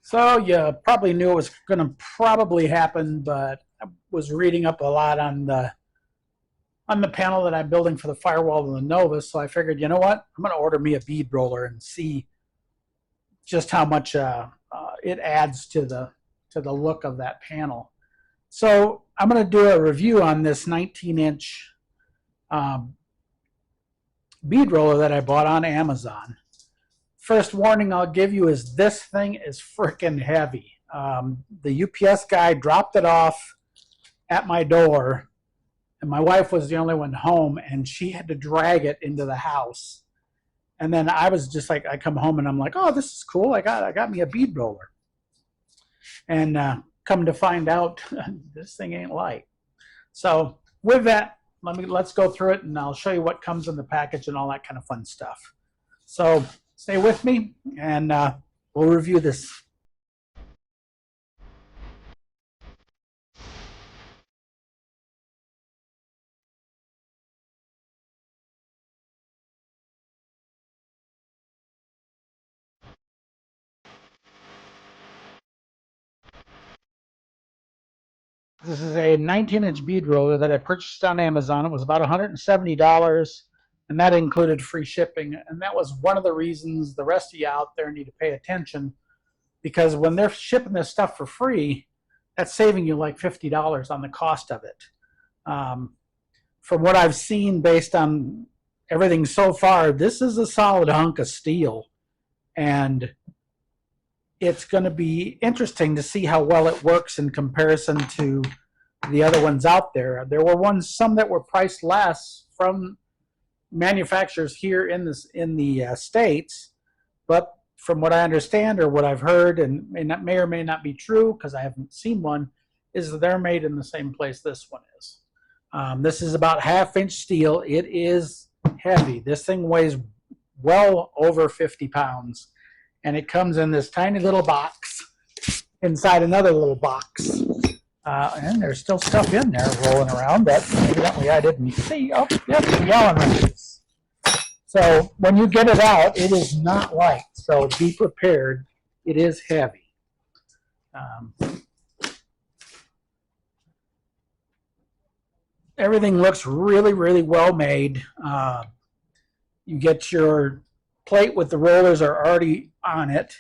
So you probably knew it was going to probably happen, but I was reading up a lot on the panel that I'm building for the firewall of the Nova. So I figured, you know what, I'm going to order me a bead roller and see just how much it adds to the look of that panel. So I'm going to do a review on this 19-inch bead roller that I bought on Amazon. First warning I'll give you is this thing is freaking heavy. The UPS guy dropped it off at my door, and my wife was the only one home, and she had to drag it into the house. And then I was just like, I come home and I'm like, oh, this is cool. I got me a bead roller. And come to find out, this thing ain't light. So with that, let's go through it, and I'll show you what comes in the package and all that kind of fun stuff. So stay with me, and we'll review this. This is a 19-inch bead roller that I purchased on Amazon. It was about $170, and that included free shipping. And that was one of the reasons the rest of you out there need to pay attention, because when they're shipping this stuff for free, that's saving you like $50 on the cost of it. From what I've seen, based on everything so far, this is a solid hunk of steel, and it's going to be interesting to see how well it works in comparison to the other ones out there. There were some that were priced less from manufacturers here in the States, but from what I understand, or what I've heard, and may or may not be true because I haven't seen one, is that they're made in the same place this one is. This is about 1/2-inch steel. It is heavy. This thing weighs well over 50 pounds. And it comes in this tiny little box inside another little box. And there's still stuff in there rolling around that evidently I didn't see. Oh, yep, the Allen wrenches. So when you get it out, it is not light. So be prepared. It is heavy. Everything looks really, really well made. You get your plate with the rollers are already on it.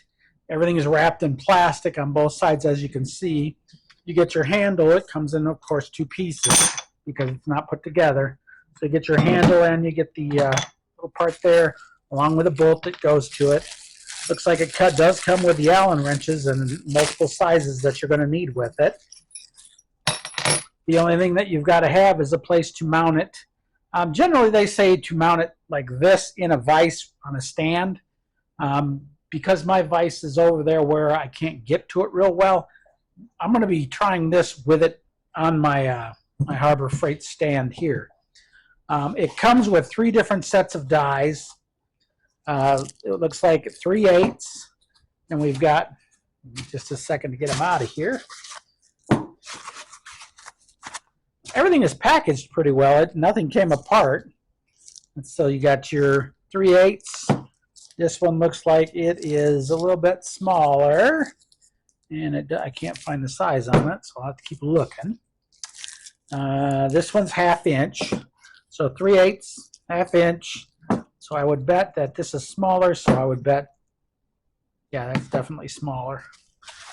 Everything is wrapped in plastic on both sides, as you can see. You get your handle. It comes in, of course, 2 pieces because it's not put together. So you get your handle, and you get the little part there along with a bolt that goes to it. Looks like it does come with the Allen wrenches and multiple sizes that you're going to need with it. The only thing that you've got to have is a place to mount it. Generally, they say to mount it like this in a vise on a stand. Because my vise is over there where I can't get to it real well, I'm going to be trying this with it on my my Harbor Freight stand here. It comes with 3 different sets of dies. It looks like 3/8, and we've got just a second to get them out of here. Everything is packaged pretty well. Nothing came apart. And so you got your 3/8. This one looks like it is a little bit smaller, and I can't find the size on it, so I'll have to keep looking. This one's 1/2-inch, so 3/8, 1/2-inch. So I would bet that this is smaller, so I would bet, yeah, that's definitely smaller.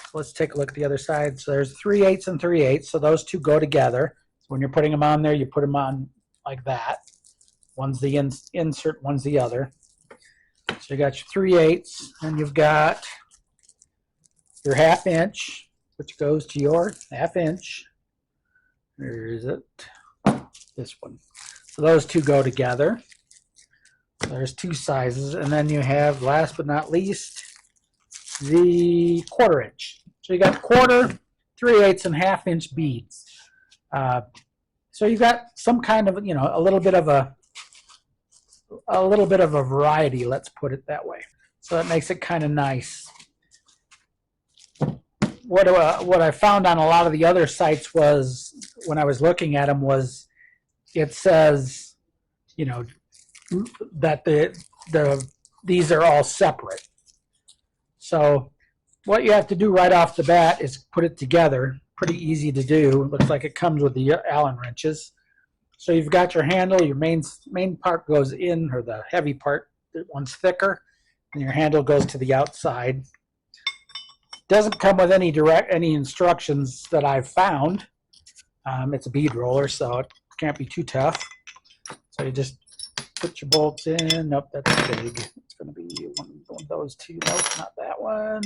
So let's take a look at the other side. So there's 3/8 and 3/8, so those two go together. So when you're putting them on there, you put them on like that. One's the insert, one's the other. So you got your 3/8, and you've got your 1/2-inch, which goes to your 1/2-inch. Where is it? This one. So those two go together. So there's 2 sizes, and then you have, last but not least, the 1/4-inch. So you got 1/4, 3/8, and 1/2-inch beads. So you've got some kind of, a little bit of a variety, let's put it that way. So that makes it kind of nice. What I found on a lot of the other sites was, when I was looking at them, was it says, that these are all separate. So what you have to do right off the bat is put it together. Pretty easy to do. Looks like it comes with the Allen wrenches. So you've got your handle, your main part goes in, or the heavy part, that one's thicker, and your handle goes to the outside. Doesn't come with any instructions that I've found. It's a bead roller, so it can't be too tough. So you just put your bolts in. Nope, that's big. It's going to be one of those two. Nope, not that one.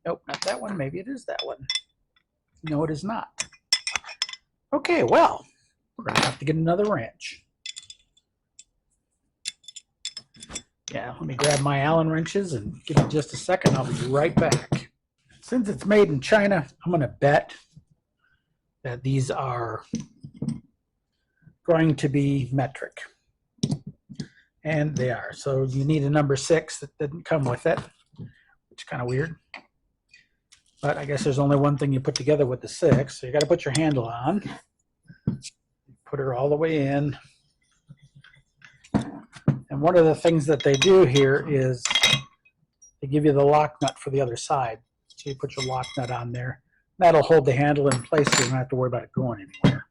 Nope, not that one. Maybe it is that one. No, it is not. Okay, well, we're going to have to get another wrench. Yeah, let me grab my Allen wrenches and give me just a second. I'll be right back. Since it's made in China, I'm going to bet that these are going to be metric. And they are. So you need a number 6 that didn't come with it, which is kind of weird. But I guess there's only one thing you put together with the 6. So you got to put your handle on. Put her all the way in. And one of the things that they do here is they give you the lock nut for the other side. So you put your lock nut on there. That'll hold the handle in place so you don't have to worry about it going anywhere.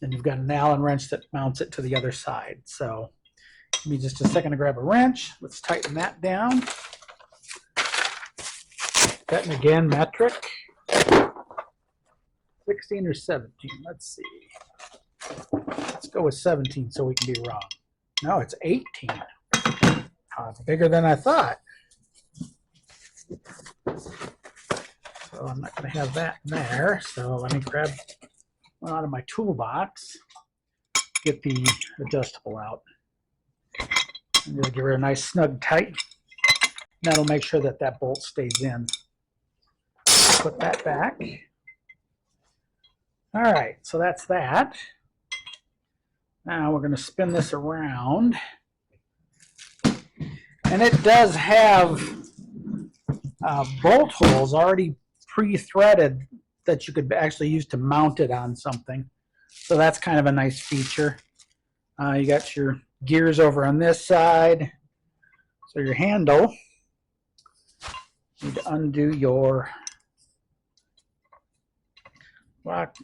Then you've got an Allen wrench that mounts it to the other side. So give me just a second to grab a wrench. Let's tighten that down. Betting again, metric. 16 or 17, let's see. Let's go with 17 so we can be wrong. No, it's 18. Oh, it's bigger than I thought. So I'm not going to have that in there. So let me grab one out of my toolbox, get the adjustable out. And just give her a nice snug tight. That'll make sure that that bolt stays in. Put that back. All right, so that's that. Now we're going to spin this around. And it does have bolt holes already pre-threaded that you could actually use to mount it on something. So that's kind of a nice feature. You got your gears over on this side. So your handle, you need to undo your lock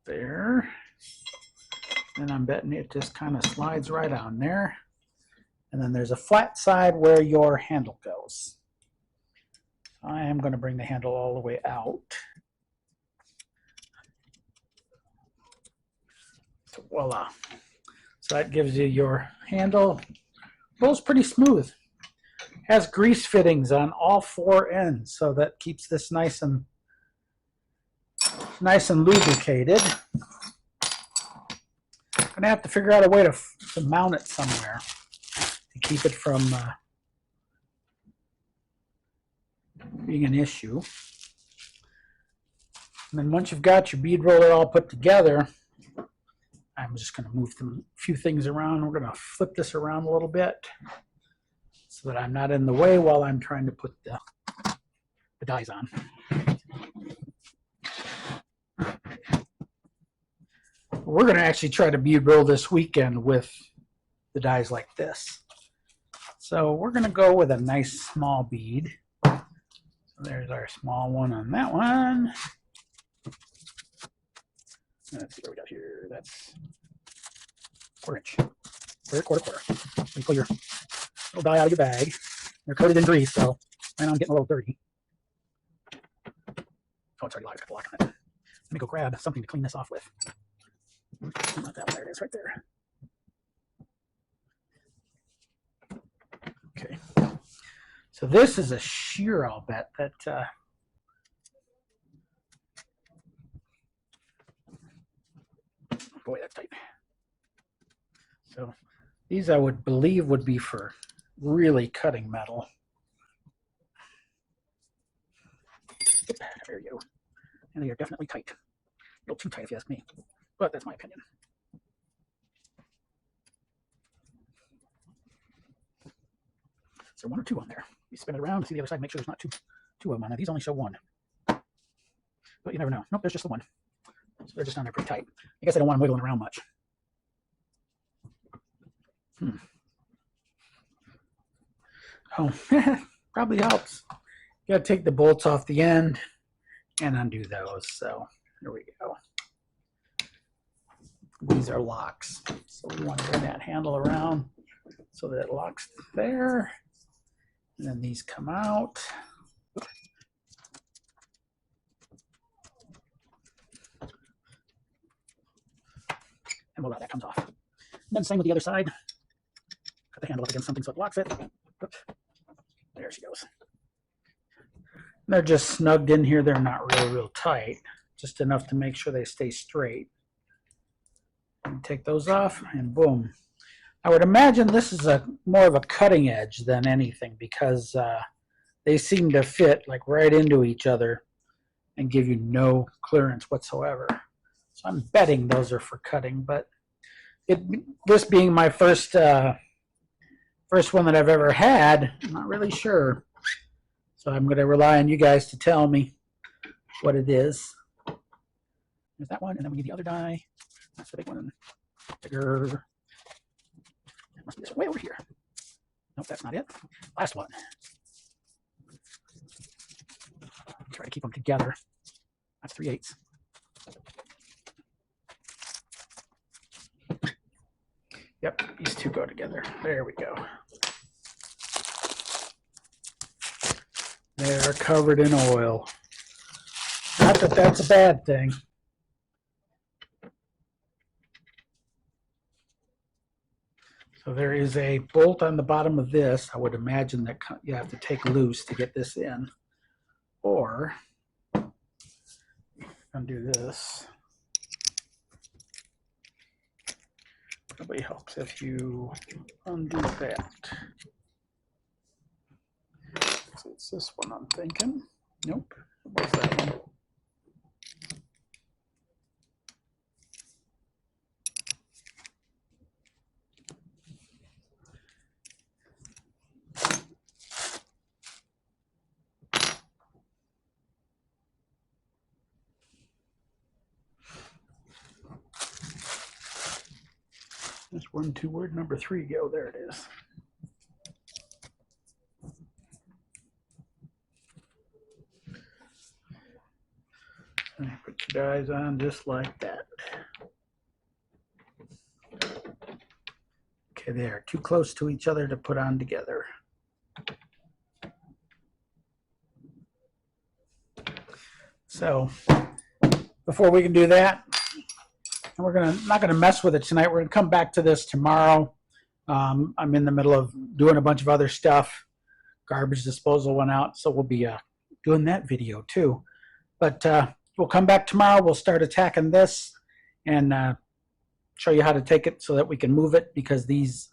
there. And I'm betting it just kind of slides right on there. And then there's a flat side where your handle goes. I am going to bring the handle all the way out. So voila. So that gives you your handle. Rolls pretty smooth. Has grease fittings on all 4 ends, so that keeps this nice and lubricated. I'm going to have to figure out a way to mount it somewhere to keep it from being an issue. And then once you've got your bead roller all put together, I'm just going to move a few things around. We're going to flip this around a little bit so that I'm not in the way while I'm trying to put the dies on. We're going to actually try to bead roll this weekend with the dies like this. So we're going to go with a nice small bead. So there's our small one on that one. Let's see what we got here. That's quarter-inch. Quarter. You pull your little die out of your bag. They're coated in grease, so plan on getting a little dirty. Oh, it's already live. It's got the lock on it. Let me go grab something to clean this off with. Not that one. There it is, right there. Okay. So this is a shear, I'll bet, that boy, that's tight. So these I would believe would be for really cutting metal. There you go. And they are definitely tight. A little too tight if you ask me, but that's my opinion. Is there 1 or 2 on there? You spin it around to see the other side, make sure there's not two of them on there. These only show 1. But you never know. Nope, there's just the 1. So they're just on there pretty tight. I guess I don't want them wiggling around much. Oh, Probably helps. You gotta take the bolts off the end and undo those. So here we go. These are locks. So we want to bring that handle around so that it locks there. And then these come out. And voila, that comes off. And then same with the other side. Cut the handle up against something so it locks it. Oops. There she goes. And they're just snugged in here. They're not real tight. Just enough to make sure they stay straight. And take those off and boom. I would imagine this is more of a cutting edge than anything because they seem to fit like right into each other and give you no clearance whatsoever. So I'm betting those are for cutting, but this being my first one that I've ever had, I'm not really sure. So I'm going to rely on you guys to tell me what it is. There's that one, and then we need the other die. That's the big one. Bigger. It must be this way over here. Nope, that's not it. Last one. Try to keep them together. That's 3/8. Yep, these two go together. There we go. They're covered in oil. Not that that's a bad thing. So there is a bolt on the bottom of this. I would imagine that you have to take loose to get this in. Or undo this. Probably helps if you undo that. So it's this one I'm thinking. Nope. What was that one? There's 1, 2, word number 3 go. There it is. And put your dies on just like that. Okay, they are too close to each other to put on together. So before we can do that, and we're not gonna mess with it tonight. We're gonna come back to this tomorrow. I'm in the middle of doing a bunch of other stuff. Garbage disposal went out, so we'll be doing that video too. But we'll come back tomorrow. We'll start attacking this and show you how to take it so that we can move it, because these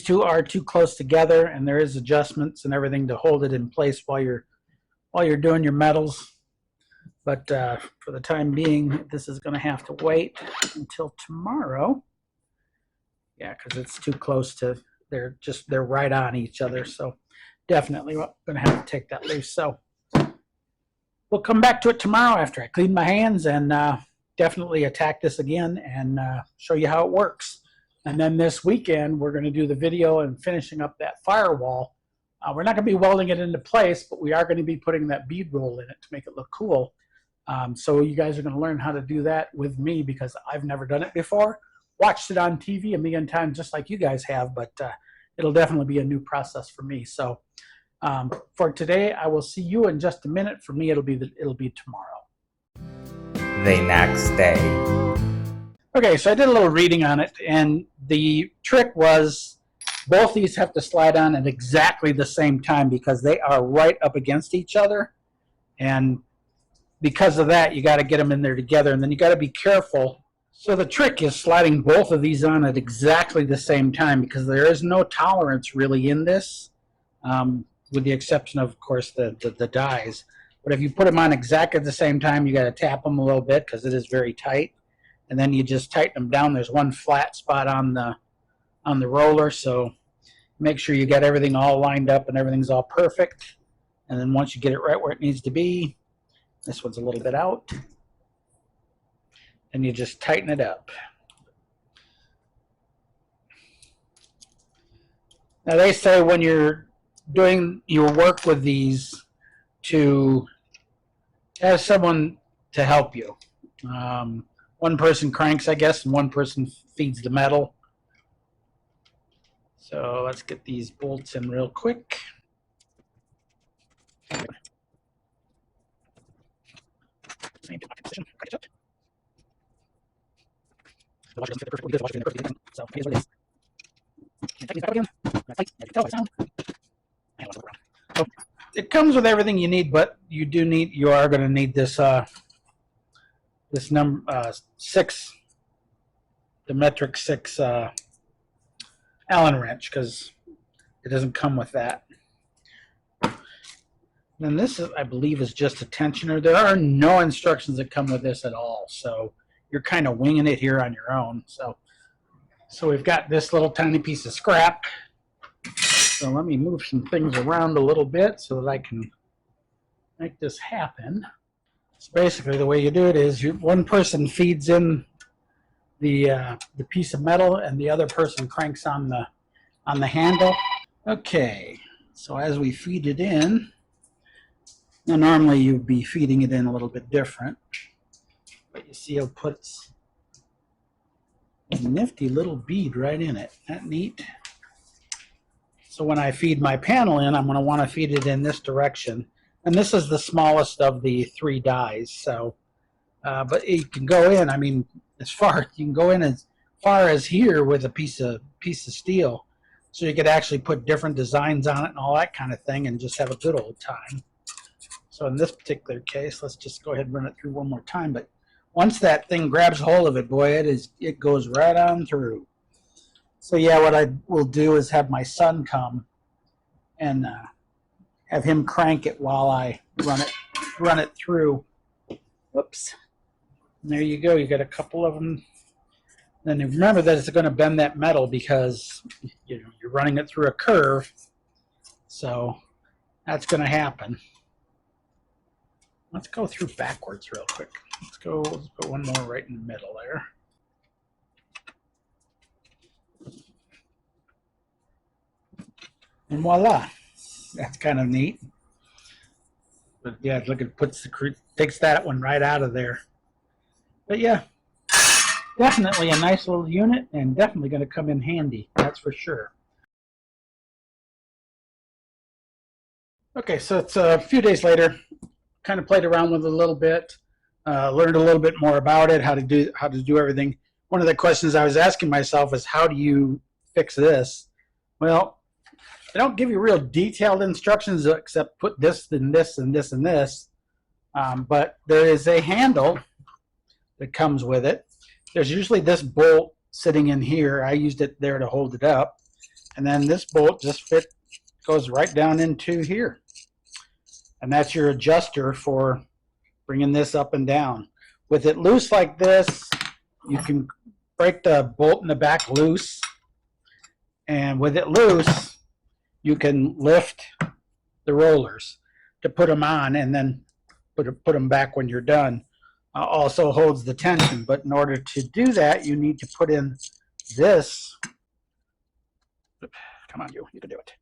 two are too close together, and there is adjustments and everything to hold it in place while you're doing your metals. But for the time being, this is going to have to wait until tomorrow. Yeah, because it's too close to, they're right on each other. So definitely going to have to take that loose. So we'll come back to it tomorrow after I clean my hands and definitely attack this again and show you how it works. And then this weekend, we're going to do the video and finishing up that firewall. We're not going to be welding it into place, but we are going to be putting that bead roll in it to make it look cool. So you guys are going to learn how to do that with me, because I've never done it before. Watched it on TV a million times just like you guys have, but it'll definitely be a new process for me. So for today, I will see you in just a minute. For me, it'll be tomorrow. The next day. Okay, so I did a little reading on it, and the trick was both these have to slide on at exactly the same time because they are right up against each other. And because of that, you got to get them in there together, and then you got to be careful. So the trick is sliding both of these on at exactly the same time, because there is no tolerance really in this, with the exception of course, the dies. But if you put them on exactly at the same time, you got to tap them a little bit because it is very tight, and then you just tighten them down. There's one flat spot on the roller, so make sure you got everything all lined up and everything's all perfect. And then once you get it right where it needs to be, this one's a little bit out, and you just tighten it up. Now they say when you're doing your work with these to have someone to help you. One person cranks, I guess, and one person feeds the metal. So let's get these bolts in real quick. Same position. Crank it up. The washer doesn't fit perfectly. The washer fits perfectly. So it is what it is. Can't tighten these back up again. Tight. You can tell by the sound. And let's look around. So it comes with everything you need, but you are going to need this this number 6, the metric 6 Allen wrench, because it doesn't come with that. Then this, I believe, is just a tensioner. There are no instructions that come with this at all, so you're kind of winging it here on your own. So we've got this little tiny piece of scrap. So let me move some things around a little bit so that I can make this happen. So basically the way you do it is one person feeds in the piece of metal and the other person cranks on the handle. Okay, so as we feed it in, now normally you'd be feeding it in a little bit different, but you see it puts a nifty little bead right in it. Isn't that neat? So when I feed my panel in, I'm going to want to feed it in this direction. And this is the smallest of the 3 dies. So, but you can go in. I mean, you can go in as far as here with a piece of steel. So you could actually put different designs on it and all that kind of thing, and just have a good old time. So in this particular case, let's just go ahead and run it through one more time. But once that thing grabs hold of it, boy, it goes right on through. So yeah, what I will do is have my son come and have him crank it while I run it through. Whoops. And there you go. You got a couple of them. Then remember that it's going to bend that metal because you're running it through a curve. So that's going to happen. Let's go through backwards real quick. Let's put one more right in the middle there. And voila. That's kind of neat. But yeah, look, it takes that one right out of there. But yeah, definitely a nice little unit, and definitely going to come in handy. That's for sure. Okay, so it's a few days later. Kind of played around with it a little bit, learned a little bit more about it, how to do everything. One of the questions I was asking myself is, how do you fix this? Well, they don't give you real detailed instructions except put this and this and this and this. But there is a handle that comes with it. There's usually this bolt sitting in here. I used it there to hold it up. And then this bolt just goes right down into here. And that's your adjuster for bringing this up and down. With it loose like this, you can break the bolt in the back loose. And with it loose, you can lift the rollers to put them on and then put them back when you're done. Also holds the tension, but in order to do that, you need to put in this. Come on, you can do it.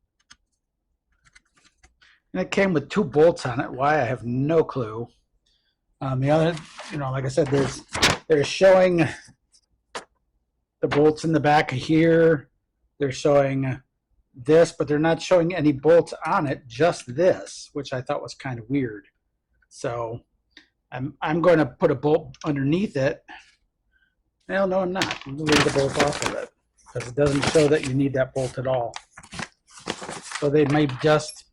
And it came with 2 bolts on it. Why, I have no clue. The other, like I said, they're showing the bolts in the back of here. They're showing this, but they're not showing any bolts on it, just this, which I thought was kind of weird. So I'm going to put a bolt underneath it. Well, no, I'm not. I'm going to leave the bolt off of it because it doesn't show that you need that bolt at all. So they may just,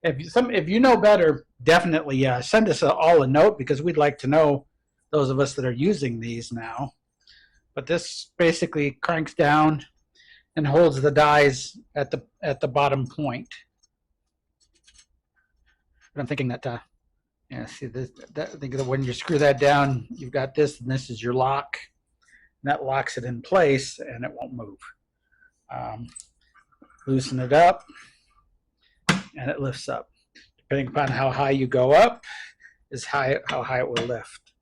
if you know better, definitely send us all a note, because we'd like to know, those of us that are using these now. But this basically cranks down and holds the dies at the bottom point. But I'm thinking that see this, I think that when you screw that down, you've got this, and this is your lock, and that locks it in place, and it won't move. Loosen it up, and it lifts up. Depending upon how high you go up, is how high it will lift,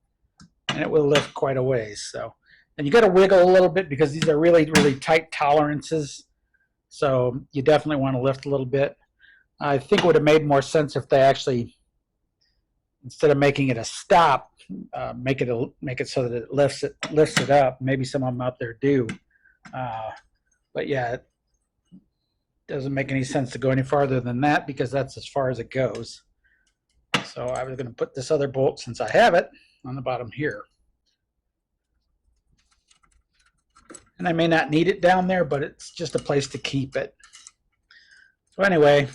and it will lift quite a ways. So, and you got to wiggle a little bit because these are really, really tight tolerances. So you definitely want to lift a little bit. I think it would have made more sense if they actually, instead of making it a stop, make it so that it lifts it up. Maybe some of them out there do, but yeah, it doesn't make any sense to go any farther than that because that's as far as it goes. So I was going to put this other bolt, since I have it, on the bottom here. And I may not need it down there, but it's just a place to keep it. So anyway,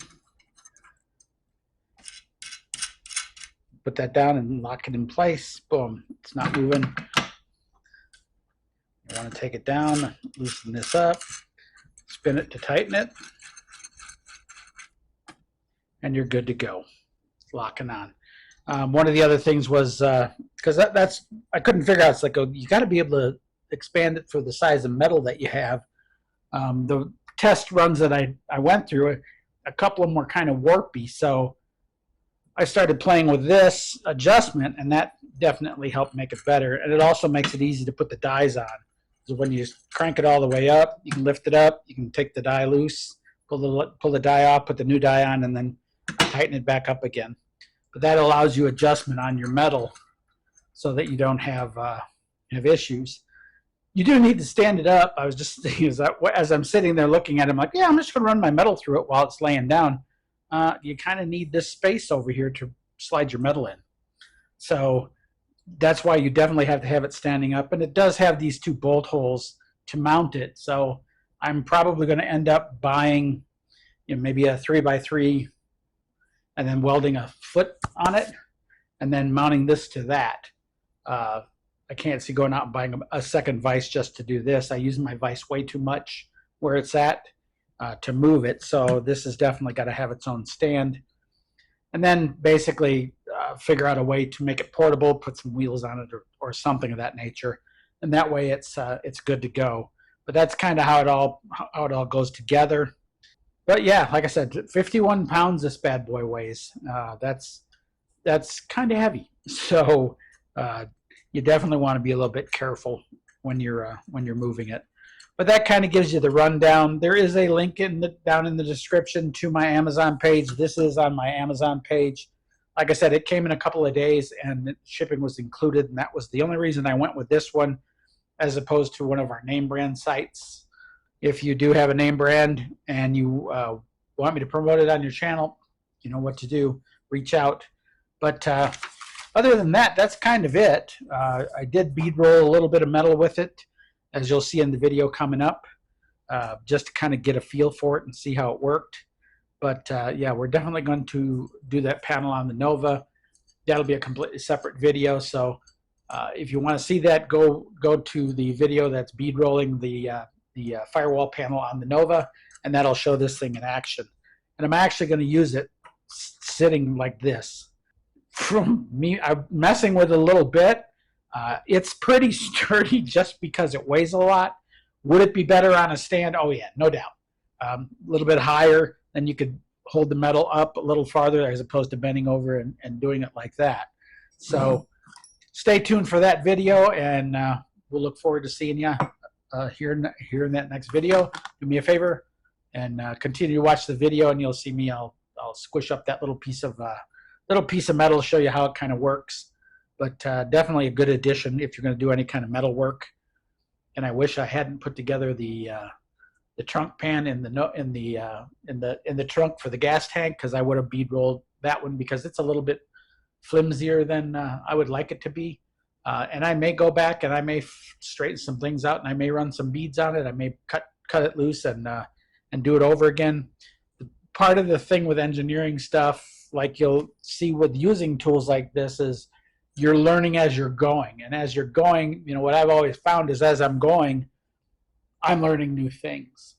put that down and lock it in place. Boom, it's not moving. You want to take it down, loosen this up, spin it to tighten it, and you're good to go. It's locking on. One of the other things was, because that's I couldn't figure out, it's like, you got to be able to expand it for the size of metal that you have. The test runs that I went through, a couple of them were kind of warpy, so I started playing with this adjustment, and that definitely helped make it better. And it also makes it easy to put the dies on. So when you crank it all the way up, you can lift it up, you can take the die loose, pull the die off, put the new die on, and then tighten it back up again. But that allows you adjustment on your metal so that you don't have issues. You do need to stand it up. I was just thinking, as I'm sitting there looking at it, I'm like, yeah, I'm just going to run my metal through it while it's laying down. You kind of need this space over here to slide your metal in. So that's why you definitely have to have it standing up. And it does have these two bolt holes to mount it. So I'm probably going to end up buying, maybe a 3x3 and then welding a foot on it and then mounting this to that. I can't see going out and buying a second vise just to do this. I use my vise way too much where it's at to move it. So this has definitely got to have its own stand. And then basically figure out a way to make it portable, put some wheels on it or something of that nature. And that way it's good to go. But that's kind of how it all goes together. But yeah, like I said, 51 pounds this bad boy weighs. That's kind of heavy. So you definitely want to be a little bit careful when you're moving it. But that kind of gives you the rundown. There is a link down in the description to my Amazon page. This is on my Amazon page. Like I said, it came in a couple of days and shipping was included, and that was the only reason I went with this one as opposed to one of our name brand sites. If you do have a name brand and you want me to promote it on your channel, you know what to do. Reach out. But other than that, that's kind of it. I did bead roll a little bit of metal with it, as you'll see in the video coming up, just to kind of get a feel for it and see how it worked. But yeah, we're definitely going to do that panel on the Nova. That'll be a completely separate video. So if you want to see that, go to the video that's bead rolling the firewall panel on the Nova, and that'll show this thing in action. And I'm actually going to use it sitting like this. From me, I'm messing with it a little bit. It's pretty sturdy just because it weighs a lot. Would it be better on a stand? Oh yeah, no doubt. A little bit higher, then you could hold the metal up a little farther as opposed to bending over and doing it like that. So stay tuned for that video, and we'll look forward to seeing you here in that next video. Do me a favor and continue to watch the video, and you'll see me. I'll squish up that little piece of metal to show you how it kind of works. But definitely a good addition if you're going to do any kind of metal work. And I wish I hadn't put together the trunk pan in the trunk for the gas tank, because I would have bead rolled that one, because it's a little bit flimsier than I would like it to be. And I may go back and I may straighten some things out, and I may run some beads on it. I may cut it loose and do it over again. Part of the thing with engineering stuff, like you'll see with using tools like this, is you're learning as you're going. And as you're going, what I've always found is as I'm going, I'm learning new things.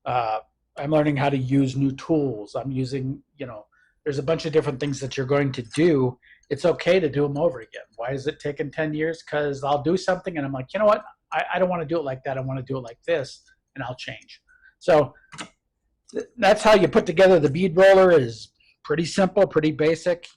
I'm learning how to use new tools. I'm using, there's a bunch of different things that you're going to do. It's okay to do them over again. Why is it taking 10 years? Because I'll do something and I'm like, you know what? I don't want to do it like that. I want to do it like this, and I'll change. So that's how you put together the bead roller. Is pretty simple, pretty basic.